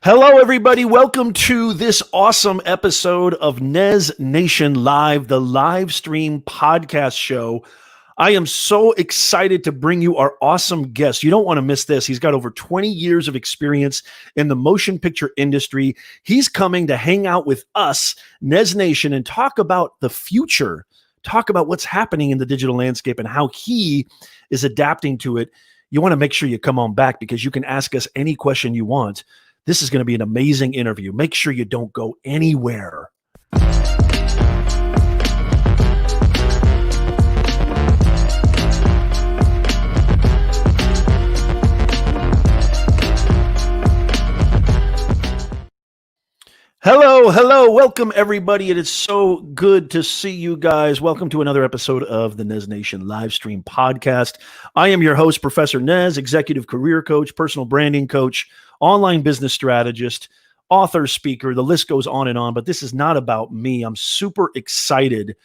Hello, everybody. Welcome to this awesome episode of Nez Nation Live, the live stream podcast show. I am so excited to bring you our awesome guest. You don't want to miss this. He's got over 20 years of experience in the motion picture industry. He's coming to hang out with us, Nez Nation, and talk about the future, talk about what's happening in the digital landscape and how he is adapting to it. You want to make sure you come on back because you can ask us any question you want. This is going to be an amazing interview. Make sure you don't go anywhere. Hello. Welcome, everybody. It is so good to see you guys. Welcome to another episode of the Nez Nation live stream podcast. I am your host, Professor Nez, executive career coach, personal branding coach, online business strategist, author, speaker. The list goes on and on, but this is not about me. I'm super excited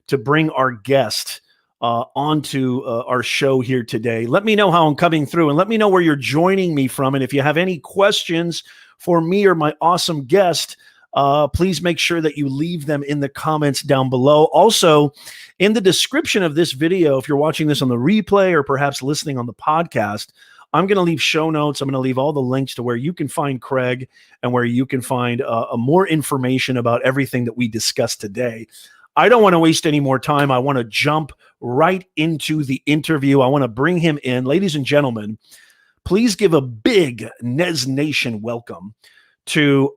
to bring our guest onto our show here today. Let me know how I'm coming through and let me know where you're joining me from. And if you have any questions for me or my awesome guest, please make sure that you leave them in the comments down below. Also, in the description of this video, if you're watching this on the replay or perhaps listening on the podcast, I'm going to leave show notes. I'm going to leave all the links to where you can find Craig and where you can find more information about everything that we discussed today. I don't want to waste any more time. I want to jump right into the interview. I want to bring him in. Ladies and gentlemen, please give a big Nez Nation welcome to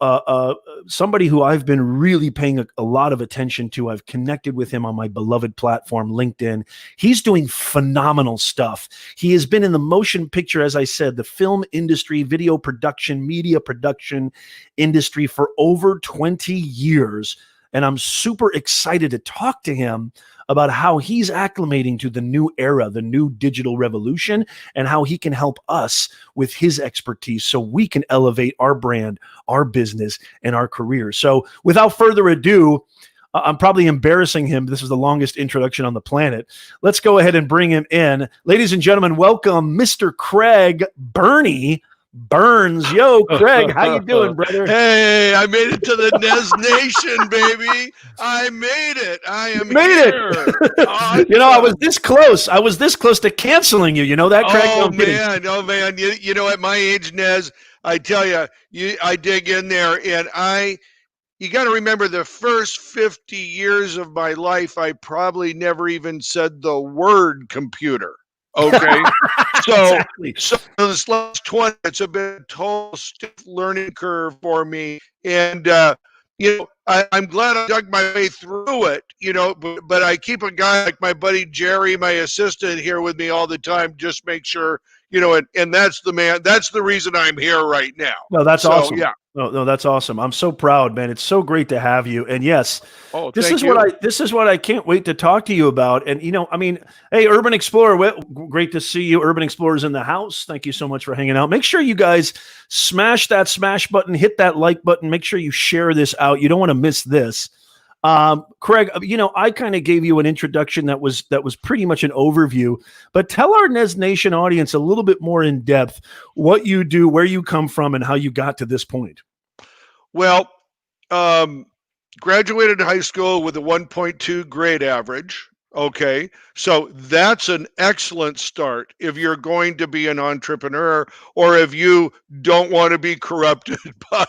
somebody who I've been really paying a lot of attention to. I've connected with him on my beloved platform, LinkedIn. He's doing phenomenal stuff. He has been in the motion picture, as I said, the film industry, video production, media production industry for over 20 years. And I'm super excited to talk to him about how he's acclimating to the new era, the new digital revolution, and how he can help us with his expertise so we can elevate our brand, our business, and our careers. So without further ado, I'm probably embarrassing him. This is the longest introduction on the planet. Let's go ahead and bring him in. Ladies and gentlemen, welcome Mr. Craig Burnie Burns. Yo, Craig, how you doing, brother? Hey, I made it to the Nez Nation, baby. I made it. I am made here. It. You know, I was this close. I was this close to canceling you. You know that, Craig? Oh, man. You know, at my age, Nez, I tell you, I dig in there, and you got to remember the first 50 years of my life, I probably never even said the word computer. Okay. Exactly. So this last 20, it's a bit total stiff learning curve for me. And, I'm glad I dug my way through it, but I keep a guy like my buddy Jerry, my assistant, here with me all the time. Just make sure, and that's the reason I'm here right now. No, that's awesome. Yeah. No, that's awesome. I'm so proud, man. It's so great to have you. And yes, this is what I can't wait to talk to you about. And, hey, Urban Explorer, great to see you. Urban Explorer's in the house. Thank you so much for hanging out. Make sure you guys smash that smash button, hit that like button. Make sure you share this out. You don't want to miss this. Craig, I kind of gave you an introduction that was pretty much an overview, but tell our Nez Nation audience a little bit more in depth what you do, where you come from, and how you got to this point. Well, graduated high school with a 1.2 grade average. Okay, so that's an excellent start if you're going to be an entrepreneur or if you don't want to be corrupted by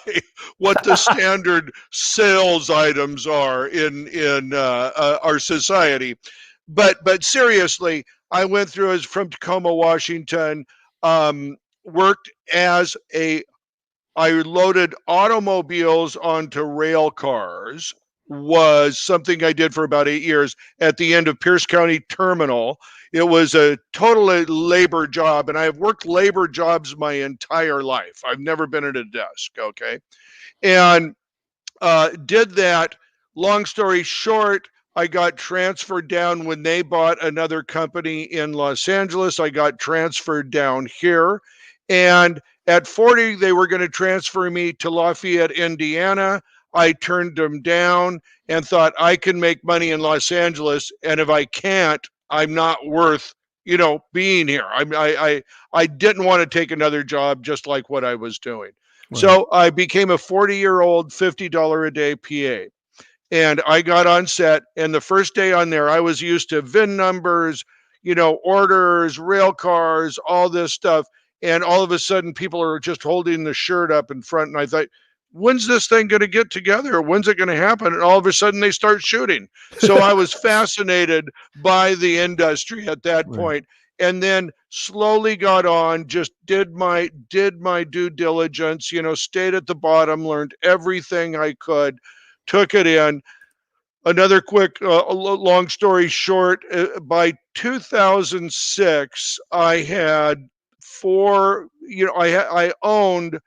what the standard sales items are in our society. But seriously, I went through from Tacoma, Washington, worked as I loaded automobiles onto rail cars. Was something I did for about 8 years at the end of Pierce County Terminal. It was a totally labor job, and I have worked labor jobs my entire life. I've never been at a desk, okay? And did that. Long story short, I got transferred down when they bought another company in Los Angeles. I got transferred down here, and at 40, they were going to transfer me to Lafayette, Indiana. I turned them down and thought I can make money in Los Angeles, and if I can't, I'm not worth, being here. I didn't want to take another job just like what I was doing. Right. So I became a 40-year-old, $50 a day PA. And I got on set, and the first day on there, I was used to VIN numbers, orders, rail cars, all this stuff. And all of a sudden, people are just holding the shirt up in front. And I thought, when's this thing going to get together? When's it going to happen? And all of a sudden, they start shooting. So I was fascinated by the industry at that point. And then slowly got on, just did my due diligence, stayed at the bottom, learned everything I could, took it in. Another quick, long story short, by 2006, I had I owned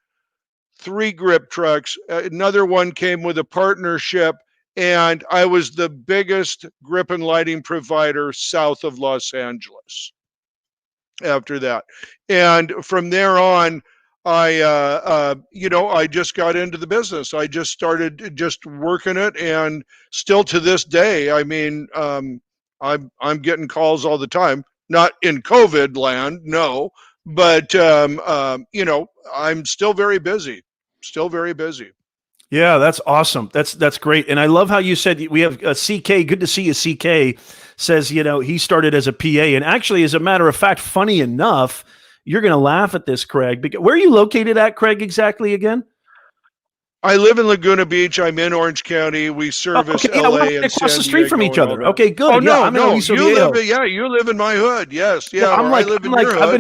3 grip trucks. Another one came with a partnership, and I was the biggest grip and lighting provider south of Los Angeles after that. And from there on, I just got into the business. I just started just working it, and still to this day, I mean, I'm getting calls all the time. Not in COVID land, no, but I'm still very busy. Still very busy. Yeah, that's awesome. That's great. And I love how you said we have a CK. Good to see you. CK says, he started as a PA. And actually, as a matter of fact, funny enough, you're going to laugh at this, Craig. Because where are you located at, Craig, exactly again? I live in Laguna Beach. I'm in Orange County. We service LA and across San the street Diego from each other. that. Okay, good. Oh, no, I'm in Aliso Viejo. You live in my hood. Yes. Yeah. I've been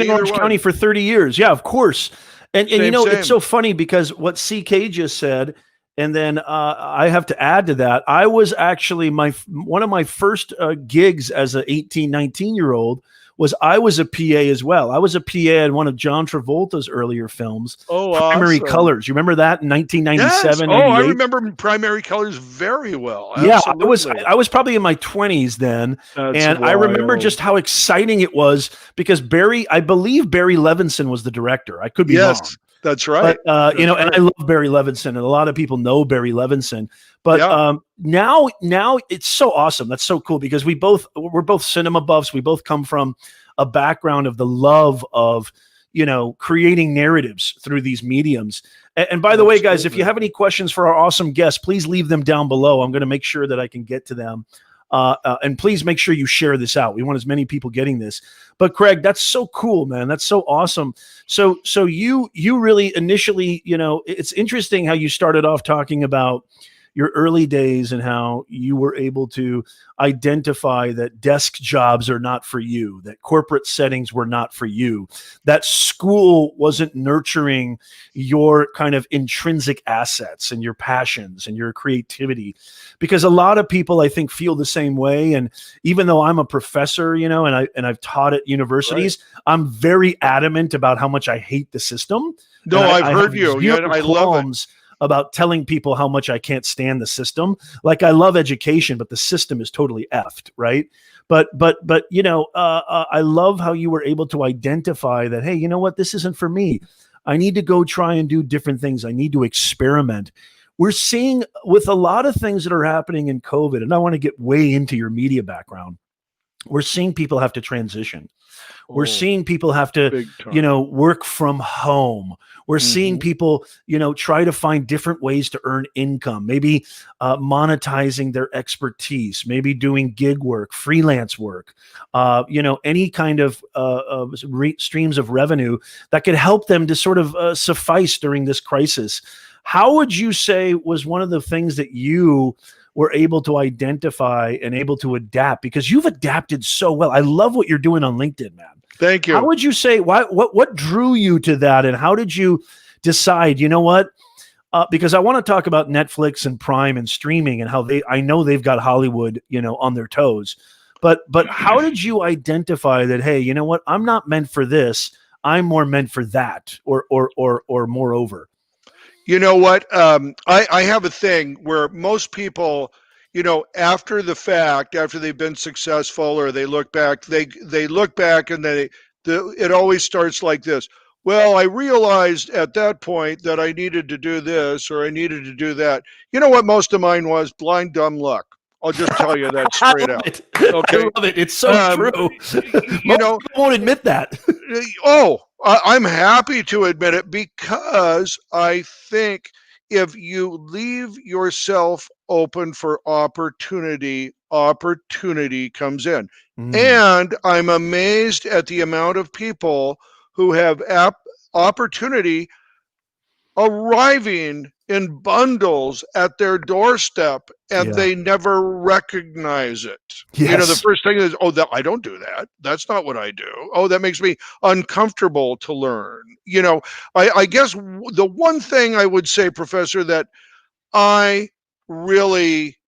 in Orange one. County for 30 years. Yeah, of course. And Same. it's so funny because what CK just said, and then I have to add to that, I was actually one of my first gigs as an 18, 19-year-old I was a PA as well. I was a PA in one of John Travolta's earlier films, Primary awesome. Colors. You remember that in 1997? Yes. Oh, I remember Primary Colors very well. Yeah, absolutely. I was probably in my 20s then. That's and wild. I remember just how exciting it was because I believe Barry Levinson was the director. I could be wrong. That's right. But, and I love Barry Levinson, and a lot of people know Barry Levinson. But now it's so awesome. That's so cool because we're both cinema buffs. We both come from a background of the love of, creating narratives through these mediums. And by the way, guys, if you have any questions for our awesome guests, please leave them down below. I'm going to make sure that I can get to them. And please make sure you share this out. We want as many people getting this. But Craig, that's so cool, man. That's so awesome. So you really initially, it's interesting how you started off talking about your early days and how you were able to identify that desk jobs are not for you, that corporate settings were not for you, that school wasn't nurturing your kind of intrinsic assets and your passions and your creativity. Because a lot of people, I think, feel the same way. And even though I'm a professor, and I've taught at universities, I'm very adamant about how much I hate the system. No, I've heard you. Yeah, I love it. About telling people how much I can't stand the system. Like I love education, but the system is totally effed, right? But I love how you were able to identify that, hey, you know what? This isn't for me. I need to go try and do different things. I need to experiment. We're seeing with a lot of things that are happening in COVID, and I want to get way into your media background. We're seeing people have to transition. We're seeing people have to, work from home. We're seeing people, try to find different ways to earn income, maybe monetizing their expertise, maybe doing gig work, freelance work, any kind of streams of revenue that could help them to sort of suffice during this crisis. How would you say was one of the things that you were able to identify and able to adapt? Because you've adapted so well. I love what you're doing on LinkedIn, man. Thank you. How would you say, what drew you to that? And how did you decide, because I want to talk about Netflix and Prime and streaming and how I know they've got Hollywood, on their toes, but how did you identify that, hey, you know what? I'm not meant for this. I'm more meant for that or moreover. You know what? I have a thing where most people, after the fact, after they've been successful or they look back, they look back and it always starts like this. Well, I realized at that point that I needed to do this or I needed to do that. You know what most of mine was? Blind dumb luck. I'll just tell you that straight out. Okay. I love it. It's so true. Most people won't admit that. I'm happy to admit it because I think if you leave yourself open for opportunity, opportunity comes in. Mm. And I'm amazed at the amount of people who have opportunity arriving in bundles at their doorstep and Yeah. they never recognize it. The Yes. first thing is, oh, I don't do that. That's not what I do. Oh, that makes me uncomfortable to learn. I guess the one thing I would say, Professor, that I really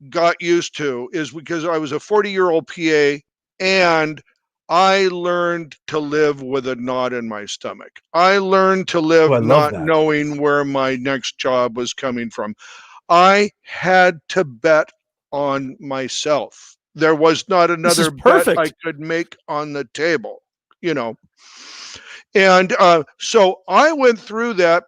got used to is because I was a 40-year-old PA and I learned to live with a knot in my stomach. I learned to Oh, I live love not that. knowing where my next job was coming from. I had to bet on myself. There was not This is another bet I perfect. could make on the table, you know. And so I went through that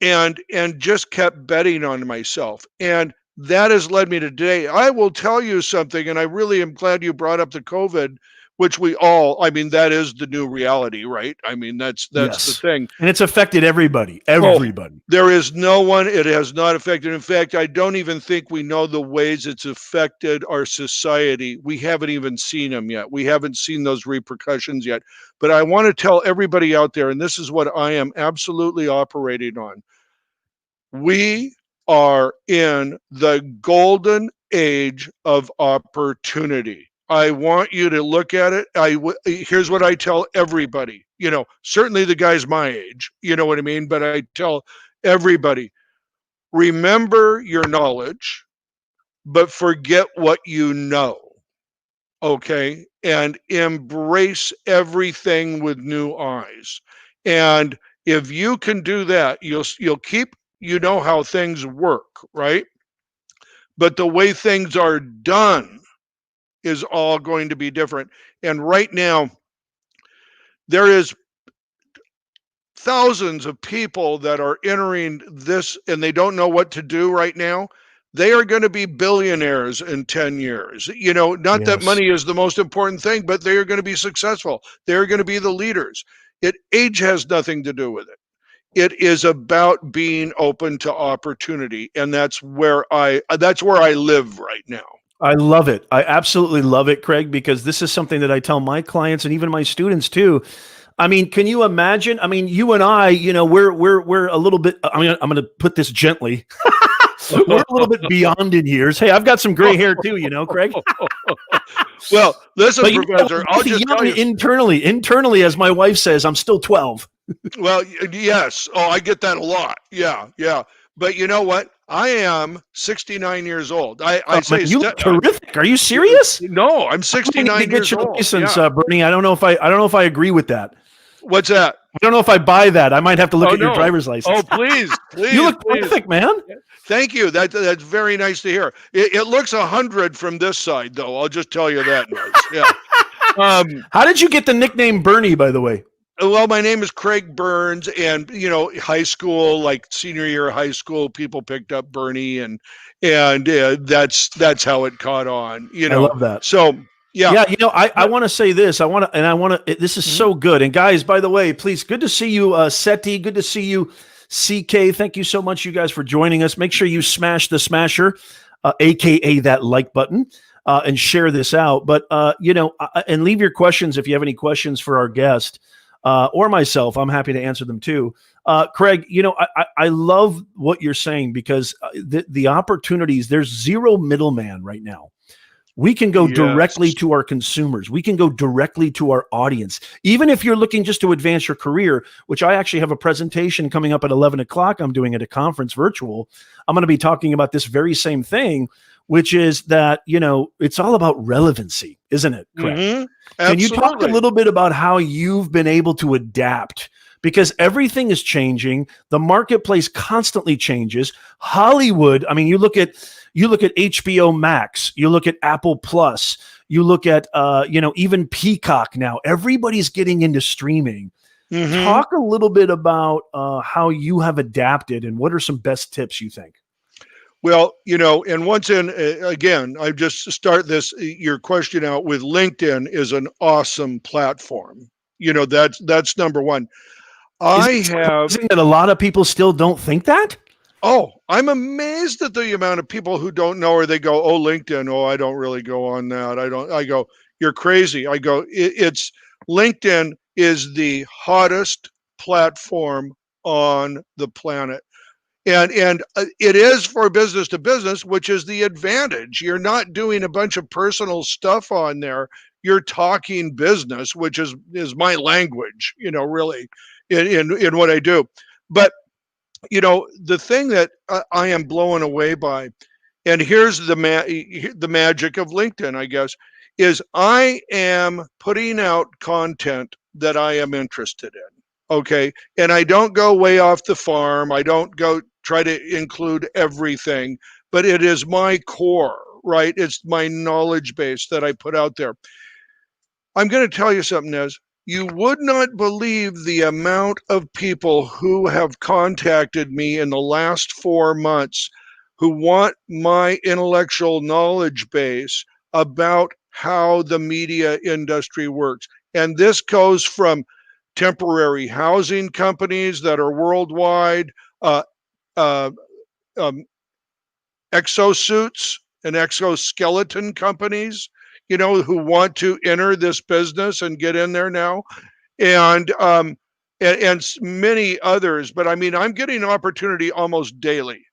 and just kept betting on myself. And that has led me to today. I will tell you something, and I really am glad you brought up the COVID, which I mean, that is the new reality, right? I mean, that's the Yes. thing. And it's affected everybody. Oh, Everybody. there is no one it has not affected. In fact, I don't even think we know the ways it's affected our society. We haven't even seen them yet. We haven't seen those repercussions yet. But I want to tell everybody out there, and this is what I am absolutely operating on. We are in the golden age of opportunity. I want you to look at it. Here's what I tell everybody. Certainly the guys my age, you know what I mean? But I tell everybody, remember your knowledge, but forget what you know. Okay? And embrace everything with new eyes. And if you can do that, you'll keep how things work, right? But the way things are done is all going to be different. And right now, there is thousands of people that are entering this and they don't know what to do right now. They are going to be billionaires in 10 years. Not that Yes. money is the most important thing, but they are going to be successful. They're going to be the leaders. Age has nothing to do with it. It is about being open to opportunity, and that's where I live right now. I love it. I absolutely love it, Craig, because this is something that I tell my clients and even my students too. I mean, can you imagine? I mean, you and I, we're a little bit. I mean, I'm going to put this gently. We're a little bit beyond in years. Hey, I've got some gray hair too, Craig. Well, listen, But Professor, I'll I'm just tell young you. internally. Internally, as my wife says, I'm still 12. Well, yes. Oh, I get that a lot. Yeah, yeah. But you know what? I am 69 years old. I Oh, man, say, you look terrific. Are you serious? no, I'm I need to 69 get years your old. license, Yeah. Burnie. I don't know if I agree with that. What's that? I don't know if I buy that. I might have to look Oh, at your no. driver's license. Oh, please, You please, look please. perfect, man. Thank you. That's very nice to hear. It looks 100 from this side, though. I'll just tell you that much. Yeah. How did you get the nickname Burnie, by the way? Well, my name is Craig Burns, and high school, like senior year of high school, people picked up Burnie, and that's how it caught on. I love that. So yeah. Yeah, I want to say this. This is so good. And guys, by the way, please, good to see you, Seti. Good to see you, CK. Thank you so much, you guys, for joining us. Make sure you smash the smasher, aka that like button, and share this out. But and leave your questions if you have any questions for our guest or myself. I'm happy to answer them too. Craig, I love what you're saying because the opportunities. There's zero middleman right now. We can go directly to our consumers. We can go directly to our audience. Even if you're looking just to advance your career, which I actually have a presentation coming up at 11 o'clock. I'm doing at a conference virtual. I'm going to be talking about this very same thing, which is that, it's all about relevancy, isn't it? Correct. Mm-hmm. Can you talk a little bit about how you've been able to adapt? Because everything is changing. The marketplace constantly changes. Hollywood, I mean, you look at HBO Max, you look at Apple Plus, you look at even Peacock now. Everybody's getting into streaming. Mm-hmm. Talk a little bit about how you have adapted and what are some best tips you think? Well, and once again, I just start your question out with LinkedIn is an awesome platform. That's number one. Is I it have surprising that a lot of people still don't think that? Oh, I'm amazed at the amount of people who don't know, or they go, "Oh, LinkedIn. Oh, I don't really go on that. I don't." I go, "You're crazy." I go, "It's LinkedIn is the hottest platform on the planet." And it is for business to business, which is the advantage. You're not doing a bunch of personal stuff on there. You're talking business, which is my language, really, in what I do. But the thing that I am blown away by, and here's the magic of LinkedIn, I guess, is I am putting out content that I am interested in. Okay, and I don't go way off the farm. I don't go try to include everything, but it is my core, right? It's my knowledge base that I put out there. I'm going to tell you something, Nez. You would not believe the amount of people who have contacted me in the last 4 months who want my intellectual knowledge base about how the media industry works. And this goes from temporary housing companies that are worldwide, uh, uh, um, exosuits and exoskeleton companies, who want to enter this business and get in there now, and many others. But I mean, I'm getting an opportunity almost daily,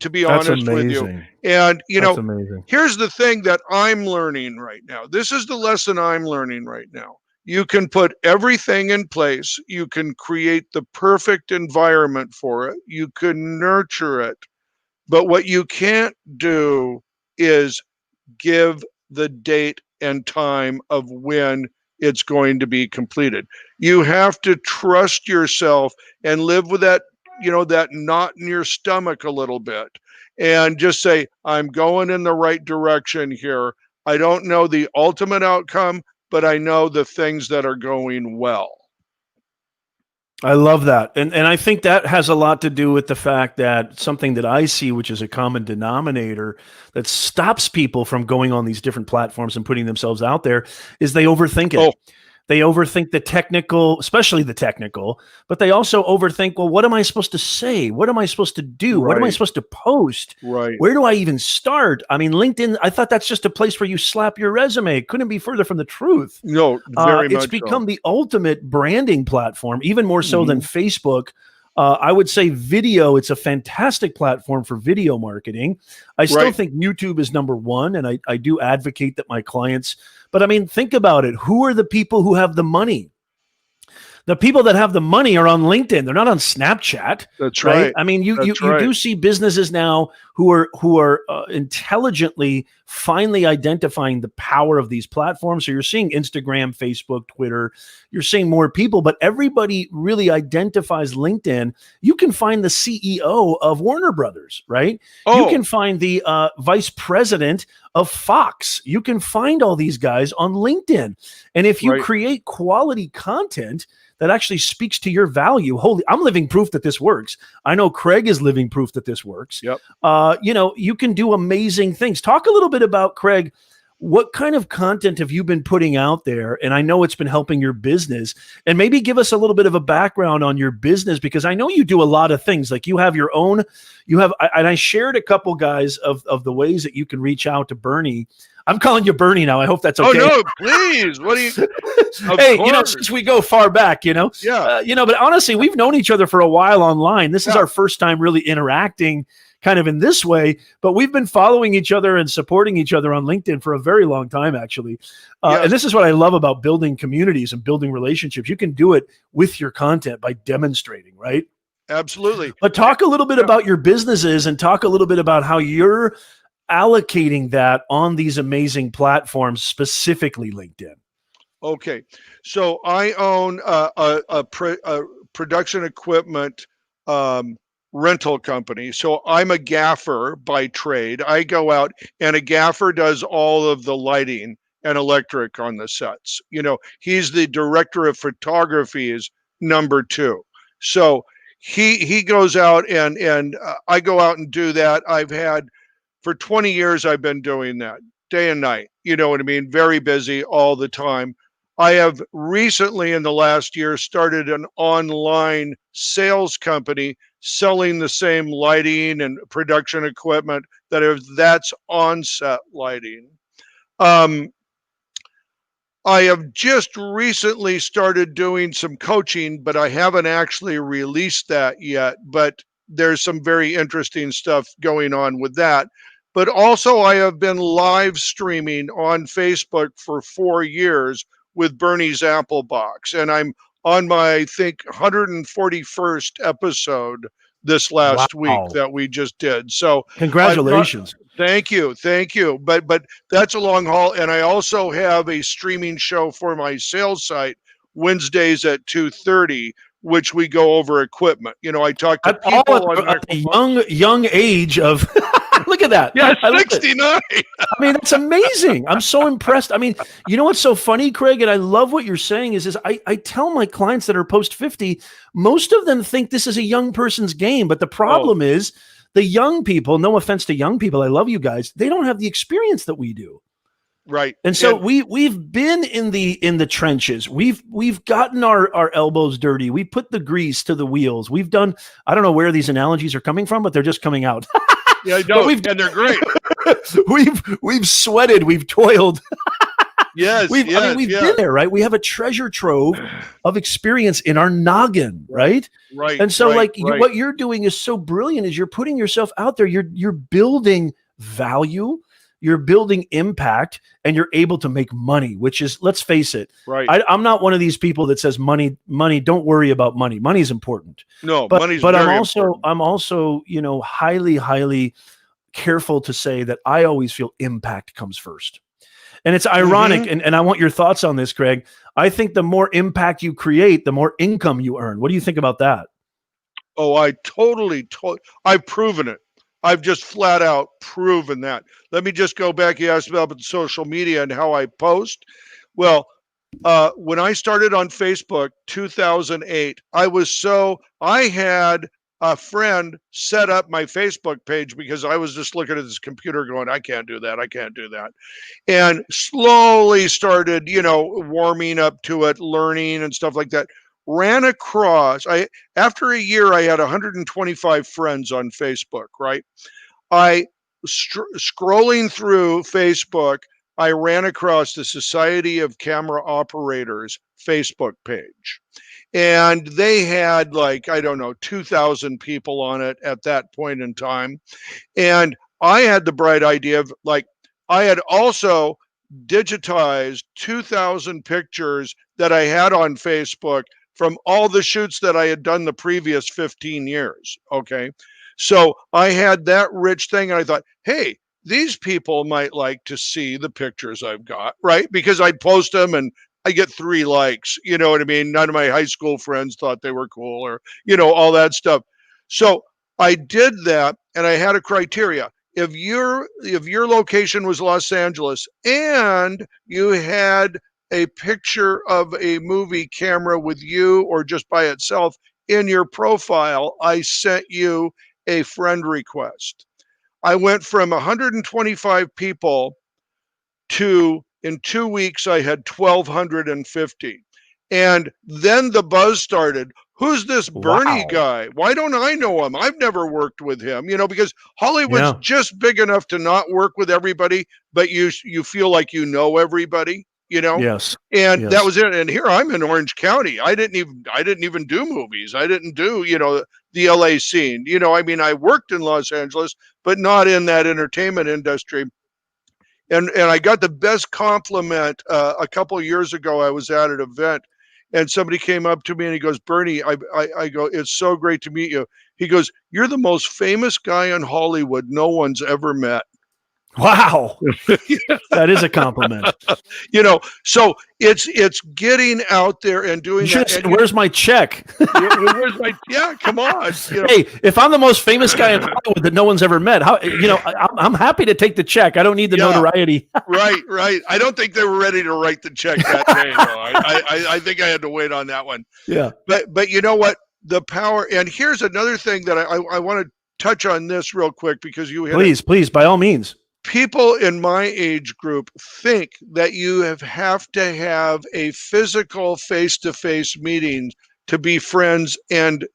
to be That's honest with you. amazing. And That's amazing. here's the thing that I'm learning right now. This is the lesson I'm learning right now. You can put everything in place. You can create the perfect environment for it. You can nurture it. But what you can't do is give the date and time of when it's going to be completed. You have to trust yourself and live with that knot in your stomach a little bit, and just say, I'm going in the right direction here. I don't know the ultimate outcome, but I know the things that are going well. I love that. And I think that has a lot to do with the fact that something that I see, which is a common denominator that stops people from going on these different platforms and putting themselves out there, is they overthink it. Oh, They overthink the technical, especially the technical, but they also overthink, well, what am I supposed to say? What am I supposed to do? What am I right, supposed to post? right. Where do I even start? I mean, LinkedIn, I thought that's just a place where you slap your resume. It couldn't be further from the truth. No, very It's much so. become the ultimate branding platform, even more so than Mhm. Facebook. I would say video, it's a fantastic platform for video marketing. I still Right. think YouTube is number one, and I do advocate that my clients, but I mean, think about it. Who are the people who have the money? The people that have the money are on LinkedIn. They're not on Snapchat, That's right? right. I mean, That's you right. do see businesses now who are intelligently finally identifying the power of these platforms. So you're seeing Instagram, Facebook, Twitter. You're seeing more people, but everybody really identifies LinkedIn. You can find the CEO of Warner Brothers, right? You can Oh, find the vice president of Fox. You can find all these guys on LinkedIn. And if you right. create quality content that actually speaks to your value, holy, I'm living proof that this works. I know Craig is living proof that this works. Yep. You can do amazing things. Talk a little bit about, Craig, what kind of content have you been putting out there? And I know it's been helping your business. And maybe give us a little bit of a background on your business, because I know you do a lot of things. Like you have your own, and I shared a couple guys of the ways that you can reach out to Burnie. I'm calling you Burnie now. I hope that's Oh okay. no, please. What do you? Of Hey, course. since we go far back, Yeah. but honestly, we've known each other for a while online. This is Yeah. our first time really interacting kind of in this way, but we've been following each other and supporting each other on LinkedIn for a very long time, actually. Yes. And this is what I love about building communities and building relationships. You can do it with your content by demonstrating, right? Absolutely. But talk a little bit Yeah. about your businesses and talk a little bit about how you're allocating that on these amazing platforms, specifically LinkedIn. Okay. So I own a production equipment um, rental company. So I'm a gaffer by trade. I go out, and a gaffer does all of the lighting and electric on the sets. He's the director of photography is number two. So he goes out, and I go out and do that. I've had for 20 years I've been doing that day and night. You know what I mean? Very busy all the time. I have recently in the last year started an online sales company selling the same lighting and production equipment that's on-set lighting. I have just recently started doing some coaching, but I haven't actually released that yet. But there's some very interesting stuff going on with that. But also, I have been live streaming on Facebook for 4 years with Burnie's Apple Box. And I'm on my, I think, 141st episode this last week Wow. that we just did. So Congratulations. thank you. But that's a long haul. And I also have a streaming show for my sales site Wednesdays at 2:30, which we go over equipment. I talk to people at the young age of look at that. Yeah, 69. I mean, that's amazing. I'm so impressed. I mean, you know what's so funny, Craig, and I love what you're saying is I tell my clients that are post 50, most of them think this is a young person's game, but the problem is the young people, no offense to young people, I love you guys, they don't have the experience that we do. Right. And so we've been in the trenches. We've gotten our elbows dirty. We put the grease to the wheels. We've done, I don't know where these analogies are coming from, but they're just coming out. Yeah, I know, and they're great. We've sweated, we've toiled. Yes, we've been there, right? We have a treasure trove of experience in our noggin, right? Right. And so what you're doing is so brilliant is you're putting yourself out there. You're building value, you're building impact, and you're able to make money, which is, let's face it, right. I'm not one of these people that says money, don't worry about money. Money's important. No, money's very important. I'm also, highly careful to say that I always feel impact comes first. And it's ironic, and I want your thoughts on this, Craig. I think the more impact you create, the more income you earn. What do you think about that? Oh, I've proven it. I've just flat out proven that. Let me just go back. You asked about social media and how I post. Well, when I started on Facebook, 2008, I had a friend set up my Facebook page because I was just looking at this computer going, I can't do that. And slowly started, warming up to it, learning and stuff like that. Ran across, after a year, I had 125 friends on Facebook, right? Scrolling through Facebook, I ran across the Society of Camera Operators Facebook page. And they had 2,000 people on it at that point in time. And I had the bright idea of I had also digitized 2,000 pictures that I had on Facebook from all the shoots that I had done the previous 15 years. Okay. So I had that rich thing. And I thought, hey, these people might like to see the pictures I've got, right? Because I'd post them and I get 3 likes, you know what I mean? None of my high school friends thought they were cool or, all that stuff. So I did that, and I had a criteria. If your location was Los Angeles and you had a picture of a movie camera with you or just by itself in your profile, I sent you a friend request. I went from 125 people to, in 2 weeks, I had 1,250. And then the buzz started. Who's this Burnie guy? Why don't I know him? I've never worked with him, because Hollywood's just big enough to not work with everybody, but you feel like you know everybody, Yes. And that was it. And here I'm in Orange County. I didn't even do movies. I didn't do, the LA scene. I worked in Los Angeles, but not in that entertainment industry. And I got the best compliment a couple of years ago. I was at an event and somebody came up to me and he goes, Burnie, I go, it's so great to meet you. He goes, you're the most famous guy in Hollywood no one's ever met. Wow. That is a compliment. So it's getting out there and doing that. Said, where's my check? Come on. Hey, if I'm the most famous guy in Hollywood that no one's ever met, I'm happy to take the check. I don't need the notoriety. Right. I don't think they were ready to write the check that day. I think I had to wait on that one. Yeah. But you know what? The power, and here's another thing that I want to touch on this real quick because you hit please, by all means. people in my age group think that you have to have a physical face-to-face meeting to be friends and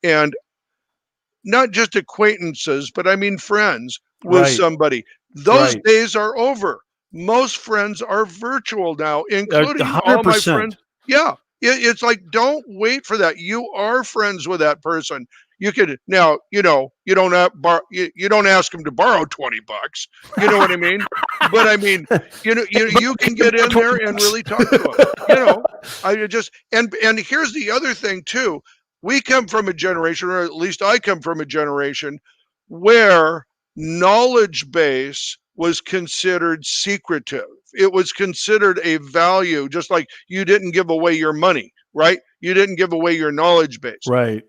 not just acquaintances, but I mean friends with Right. somebody. Those Right. days are over. Most friends are virtual now, including all my 100%. friends. Yeah, it's like, don't wait for that. You are friends with that person. You could now, you don't have you don't ask them to borrow $20. You know what I mean? But I mean, you can get in there and really talk to them. I just and here's the other thing too. We come from a generation, or at least I come from a generation, where knowledge base was considered secretive. It was considered a value, just like you didn't give away your money, right? You didn't give away your knowledge base. Right.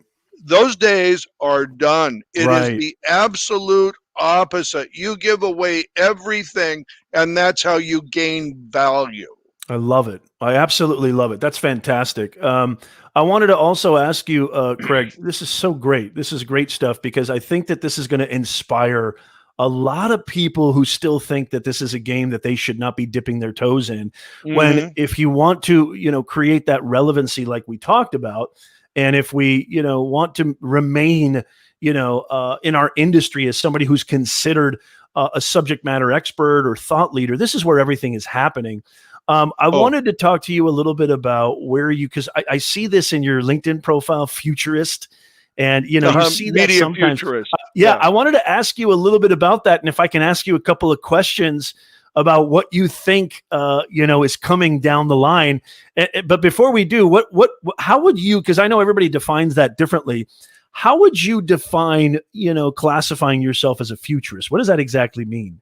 Those days are done. It is Right. the absolute opposite. You give away everything, and that's how you gain value. I love it. I absolutely love it. That's fantastic. I wanted to also ask you, Craig, this is so great. This is great stuff because I think that this is going to inspire a lot of people who still think that this is a game that they should not be dipping their toes in. When Mhm. if you want to, create that relevancy like we talked about, and if we, want to remain, in our industry as somebody who's considered a subject matter expert or thought leader, this is where everything is happening. I Oh, wanted to talk to you a little bit about where because I see this in your LinkedIn profile, futurist, and you see that media sometimes. futurist. Yeah, I wanted to ask you a little bit about that, and if I can ask you a couple of questions about what you think, is coming down the line. But before we do, how would you? Because I know everybody defines that differently. How would you define, classifying yourself as a futurist? What does that exactly mean?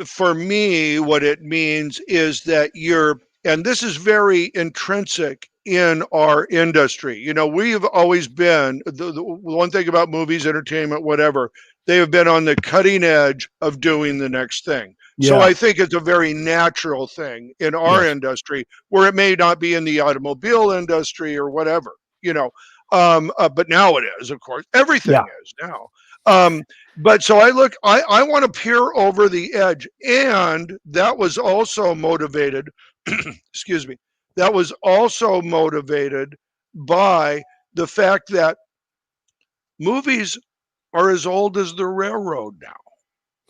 For me, what it means is that and this is very intrinsic in our industry. We've always been, the one thing about movies, entertainment, whatever, they have been on the cutting edge of doing the next thing. So Yeah. I think it's a very natural thing in our Yes. industry, where it may not be in the automobile industry or whatever, but now it is, of course. Everything Yeah. is now. But so I want to peer over the edge. And that was also motivated, excuse me, that was also motivated by the fact that movies are as old as the railroad now.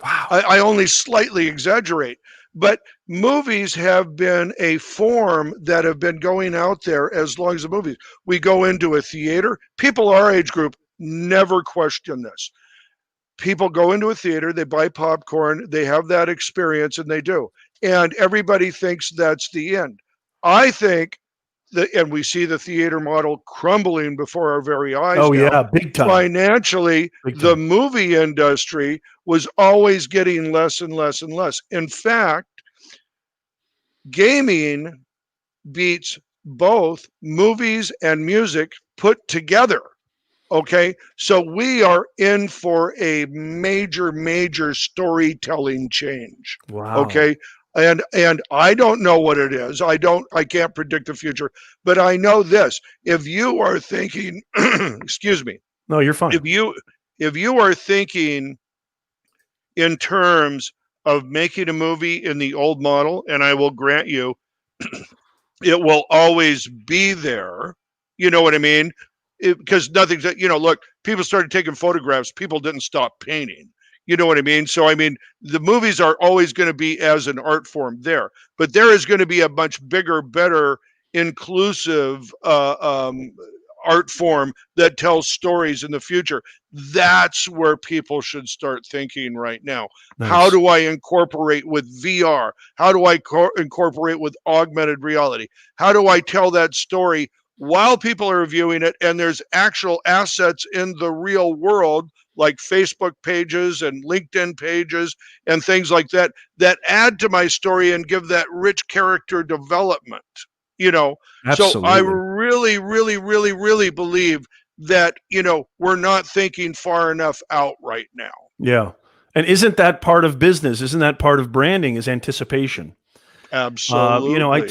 Wow. I only slightly exaggerate, but movies have been a form that have been going out there as long as the movies. We go into a theater, people our age group never question this. People go into a theater, they buy popcorn, they have that experience, and they do. And everybody thinks that's the end. I think and we see the theater model crumbling before our very eyes Oh now. yeah, big time. Financially, Big the time. movie industry was always getting less and less and less. In fact, gaming beats both movies and music put together. Okay, so we are in for a major storytelling change. Wow. Okay, and I don't know what it is. I can't predict the future, but I know this. If you are thinking, excuse me, No, you're fine. if you are thinking in terms of making a movie in the old model, and I will grant you, it will always be there. You know what I mean? Because nothing's, look, people started taking photographs. People didn't stop painting. You know what I mean? So, I mean, the movies are always going to be as an art form there, but there is going to be a much bigger, better, inclusive art form that tells stories in the future. That's where people should start thinking right now. Nice. How do I incorporate with VR? How do I incorporate with augmented reality? How do I tell that story while people are viewing it, and there's actual assets in the real world, like Facebook pages and LinkedIn pages and things like that, that add to my story and give that rich character development, So I Absolutely. really believe that, we're not thinking far enough out right now. Yeah. And isn't that part of business? Isn't that part of branding is anticipation? I Absolutely.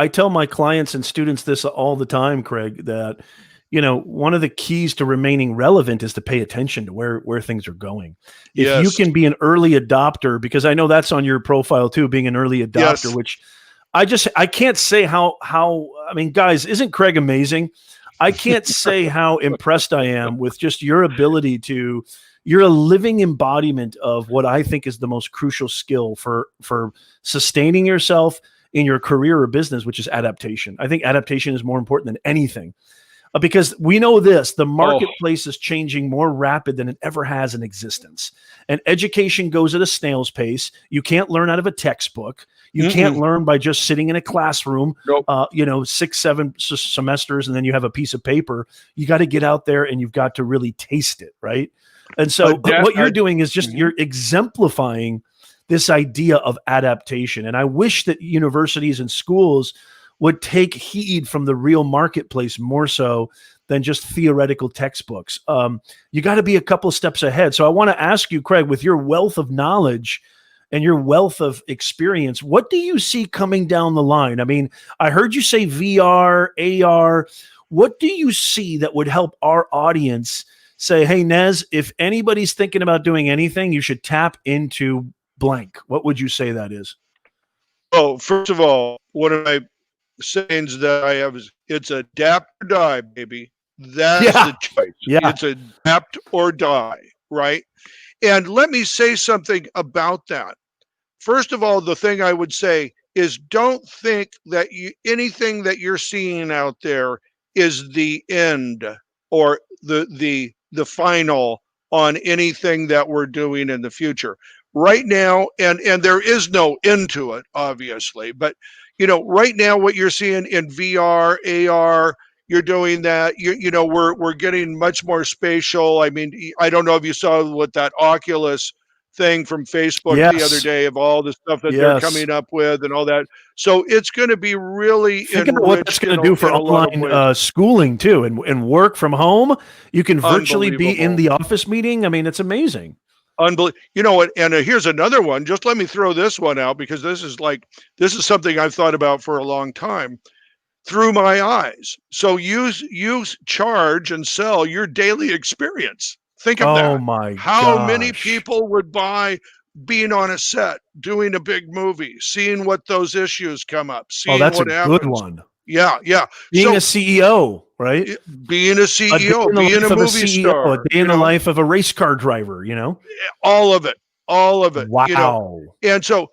tell my clients and students this all the time, Craig, that, one of the keys to remaining relevant is to pay attention to where things are going. If you Yes. can be an early adopter, because I know that's on your profile too, being an early adopter, Yes. which I can't say how, I mean, guys, isn't Craig amazing? I can't say how impressed I am with just your ability you're a living embodiment of what I think is the most crucial skill for sustaining yourself in your career or business, which is adaptation. I think adaptation is more important than anything. Because we know the marketplace is changing more rapid than it ever has in existence. And education goes at a snail's pace. You can't learn out of a textbook. You can't learn by just sitting in a classroom, Nope. 6-7 semesters, and then you have a piece of paper. You got to get out there and you've got to really taste it, right? And so what you're doing is just you're exemplifying this idea of adaptation. And I wish that universities and schools would take heed from the real marketplace more so than just theoretical textbooks. You got to be a couple steps ahead. So I want to ask you, Craig, with your wealth of knowledge and your wealth of experience, what do you see coming down the line? I mean, I heard you say VR, AR. What do you see that would help our audience say, hey, Nez, if anybody's thinking about doing anything, you should tap into blank? What would you say that is? Oh, first of all, one of my sayings that I have is, it's adapt or die, baby. That's the choice. Yeah. It's adapt or die, right? And let me say something about that. First of all, the thing I would say is, don't think that anything that you're seeing out there is the end or the final on anything that we're doing in the future. Right now, and there is no end to it, obviously, but right now, what you're seeing in VR, AR, you're doing that. We're getting much more spatial. I mean, I don't know if you saw what that Oculus thing from Facebook the other day of all the stuff that they're coming up with and all that. So it's going to be really think about what that's going to do for online schooling too, and work from home. You can virtually be in the office meeting. I mean, it's amazing. Unbelievable. You know what? And here's another one. Just let me throw this one out, because this is something I've thought about for a long time. Through my eyes. So you charge and sell your daily experience. Think of that. Oh my! How many people would buy being on a set, doing a big movie, seeing what those issues come up, seeing that's what a happens. good one. Yeah. Being a CEO, right? Being a CEO, being a movie star, a day in the life of a race car driver. All of it. Wow. And so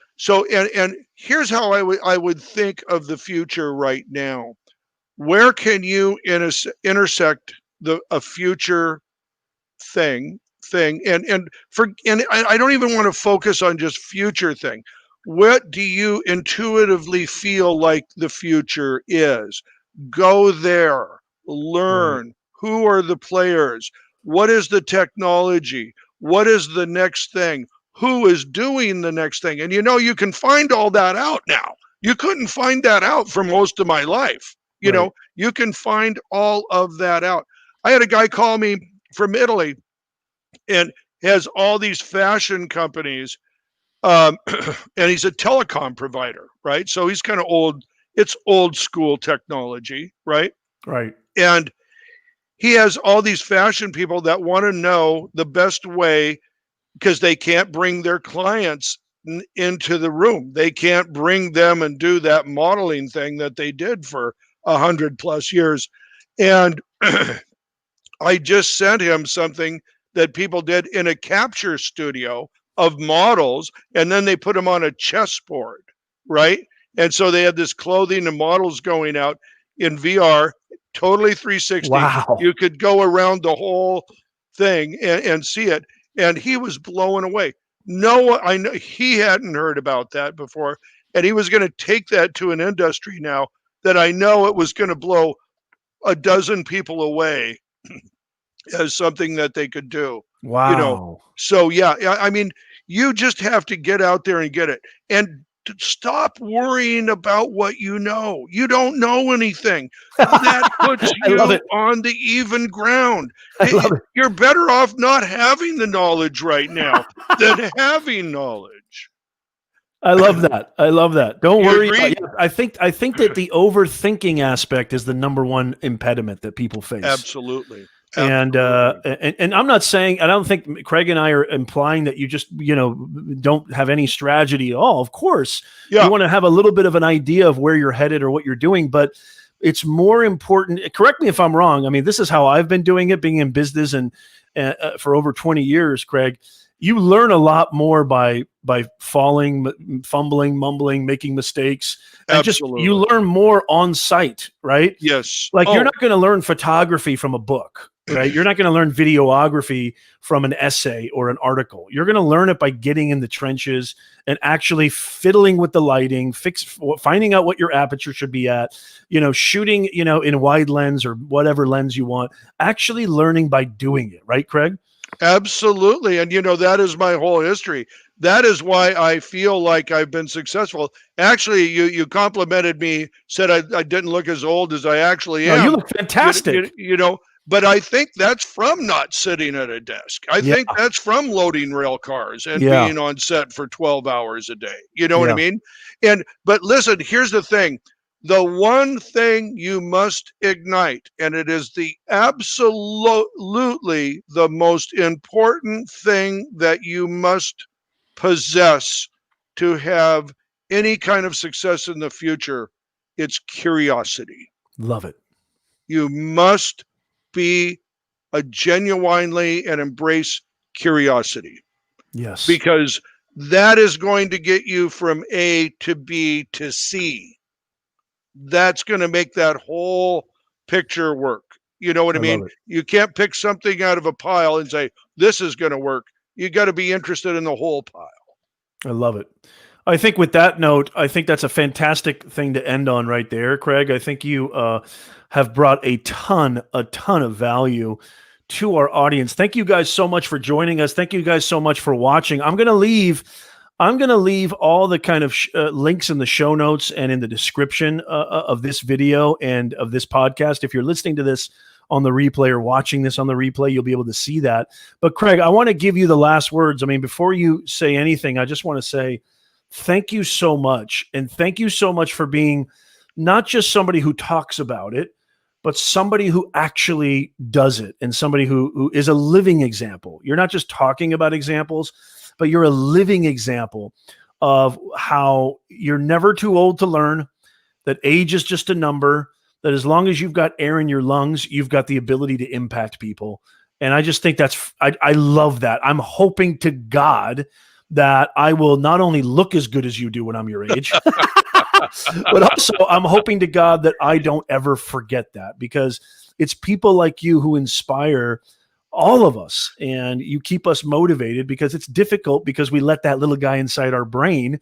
and here's how I would think of the future right now. Where can you intersect a future thing and I don't even want to focus on just future thing. What do you intuitively feel like the future is? Go there, learn. Right. Who are the players? What is the technology? What is the next thing? Who is doing the next thing? And you can find all that out now. You couldn't find that out for most of my life. You can find all of that out. I had a guy call me from Italy and has all these fashion companies, and he's a telecom provider, right? So he's kind of old. It's old school technology, right? Right. And he has all these fashion people that want to know the best way, because they can't bring their clients into the room. They can't bring them and do that modeling thing that they did for 100+ years. And I just sent him something that people did in a capture studio of models, and then they put them on a chessboard, right? And so they had this clothing and models going out in VR, totally 360. Wow. You could go around the whole thing and see it. And he was blown away. I know he hadn't heard about that before. And he was going to take that to an industry now that I know it was going to blow a dozen people away as something that they could do. Wow. So yeah, I mean, you just have to get out there and get it. And stop worrying about what you know. You don't know anything. That puts you on the even ground. You're better off not having the knowledge right now than having knowledge. I love that. I love that. Don't You worry agree? about. Yeah, I think that the overthinking aspect is the number one impediment that people face. Absolutely. And I'm not saying, I don't think Craig and I are implying that you just, don't have any strategy at all. Of course, Yeah. you want to have a little bit of an idea of where you're headed or what you're doing, but it's more important. Correct me if I'm wrong. I mean, this is how I've been doing it, being in business and for over 20 years, Craig. You learn a lot more by falling, fumbling, mumbling, making mistakes, and just Absolutely. you learn more on site, right? Yes. Like you're not going to learn photography from a book, right? You're not going to learn videography from an essay or an article. You're going to learn it by getting in the trenches and actually fiddling with the lighting, finding out what your aperture should be at, shooting, in wide lens or whatever lens you want, actually learning by doing it, right, Craig? Absolutely. And that is my whole history. That is why I feel like I've been successful. Actually, you complimented me, said I didn't look as old as I actually am. No, you look fantastic. But I think that's from not sitting at a desk. I think that's from loading rail cars and being on set for 12 hours a day. You know what I mean? But listen, here's the thing. The one thing you must ignite, and it is the absolutely the most important thing that you must possess to have any kind of success in the future, it's curiosity. Love it. You must be a genuinely and embrace curiosity. Yes. Because that is going to get you from A to B to C. That's going to make that whole picture work. You know what I mean? You can't pick something out of a pile and say, this is going to work. You got to be interested in the whole pile. I love it. I think with that note, I think that's a fantastic thing to end on right there, Craig. I think you have brought a ton of value to our audience. Thank you guys so much for joining us. Thank you guys so much for watching. I'm going to leave all the kind of links in the show notes and in the description of this video and of this podcast. If you're listening to this on the replay or watching this on the replay, you'll be able to see that. But Craig, I want to give you the last words. I mean, before you say anything, I just want to say thank you so much. And thank you so much for being not just somebody who talks about it, but somebody who actually does it and somebody who is a living example. You're not just talking about examples, but you're a living example of how you're never too old to learn, that age is just a number, that as long as you've got air in your lungs, you've got the ability to impact people. And I just think I love that. I'm hoping to God that I will not only look as good as you do when I'm your age, but also I'm hoping to God that I don't ever forget that, because it's people like you who inspire all of us, and you keep us motivated, because it's difficult, because we let that little guy inside our brain,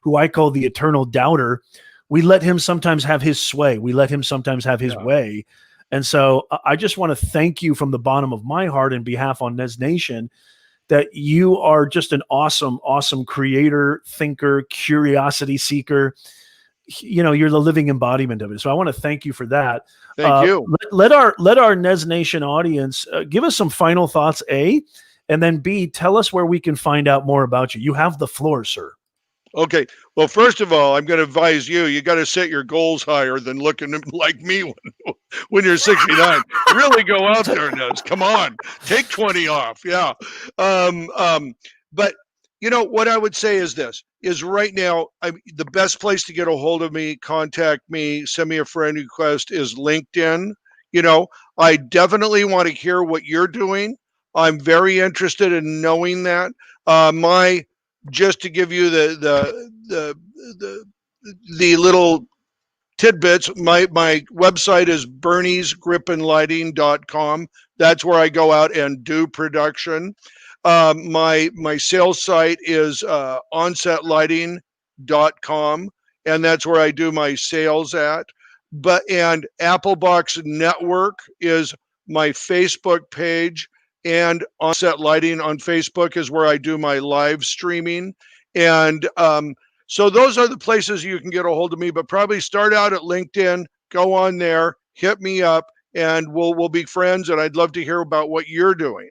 who I call the eternal doubter, we let him sometimes have his sway. We let him sometimes have his way. And so I just want to thank you from the bottom of my heart in behalf on Nez Nation, that you are just an awesome, awesome creator, thinker, curiosity seeker. You're the living embodiment of it. So I want to thank you for that. Thank you. Let our Nez Nation audience give us some final thoughts, A, and then B, tell us where we can find out more about you. You have the floor, sir. Okay. Well, first of all, I'm going to advise you got to set your goals higher than looking like me when you're 69. Really go out there, Nez. Come on. Take 20 off. Yeah. But what I would say is this, is right now, the best place to get a hold of me, contact me, send me a friend request is LinkedIn. I definitely want to hear what you're doing. I'm very interested in knowing that. Just to give you the little tidbits, my website is burniesgripandlighting.com. That's where I go out and do production. My sales site is onsetlighting.com, and that's where I do my sales at. And Applebox Network is my Facebook page, and Onset Lighting on Facebook is where I do my live streaming. And so those are the places you can get a hold of me, but probably start out at LinkedIn, go on there, hit me up, and we'll be friends. And I'd love to hear about what you're doing.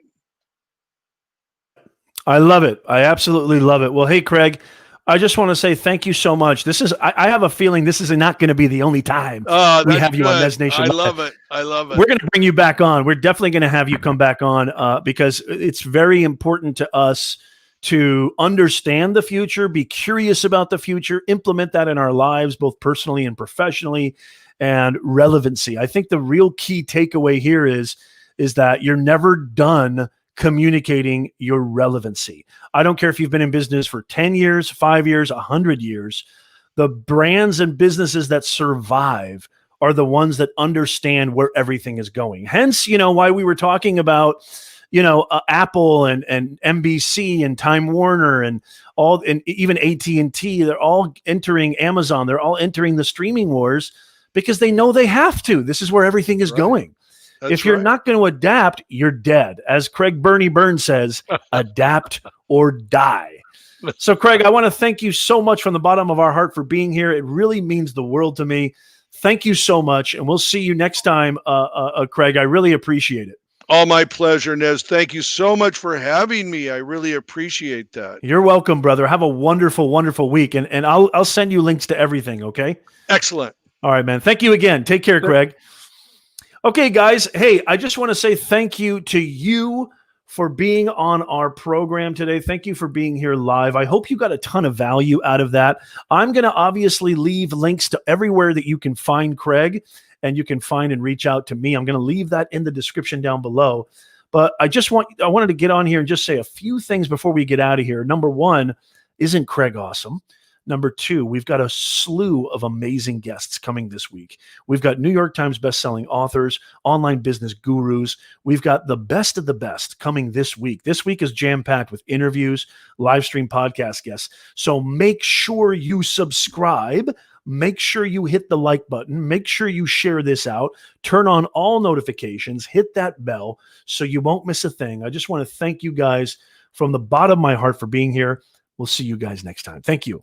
I love it. I absolutely love it. Well, hey, Craig, I just want to say thank you so much. I have a feeling this is not going to be the only time we have you on Nez Nation. I love it. I love it. We're going to bring you back on. We're definitely going to have you come back on because it's very important to us to understand the future, be curious about the future, implement that in our lives, both personally and professionally, and relevancy. I think the real key takeaway here is that you're never done communicating your relevancy. I don't care if you've been in business for 10 years, 5 years, 100 years. The brands and businesses that survive are the ones that understand where everything is going. Hence, why we were talking about, Apple and NBC and Time Warner and even AT&T, they're all entering Amazon. They're all entering the streaming wars because they know they have to. This is where everything is going. If you're not going to adapt, you're dead. As Burnie Burns says, adapt or die. So, Craig, I want to thank you so much from the bottom of our heart for being here. It really means the world to me. Thank you so much. And we'll see you next time, Craig. I really appreciate it. All my pleasure, Nez. Thank you so much for having me. I really appreciate that. You're welcome, brother. Have a wonderful, wonderful week. And I'll send you links to everything, okay? Excellent. All right, man. Thank you again. Take care, Craig. Okay, guys. Hey, I just want to say thank you to you for being on our program today. Thank you for being here live. I hope you got a ton of value out of that. I'm going to obviously leave links to everywhere that you can find Craig and you can find and reach out to me. I'm going to leave that in the description down below. But I wanted to get on here and just say a few things before we get out of here. Number one, isn't Craig awesome? Number two, we've got a slew of amazing guests coming this week. We've got New York Times bestselling authors, online business gurus. We've got the best of the best coming this week. This week is jam-packed with interviews, live stream podcast guests. So make sure you subscribe. Make sure you hit the like button. Make sure you share this out. Turn on all notifications. Hit that bell so you won't miss a thing. I just want to thank you guys from the bottom of my heart for being here. We'll see you guys next time. Thank you.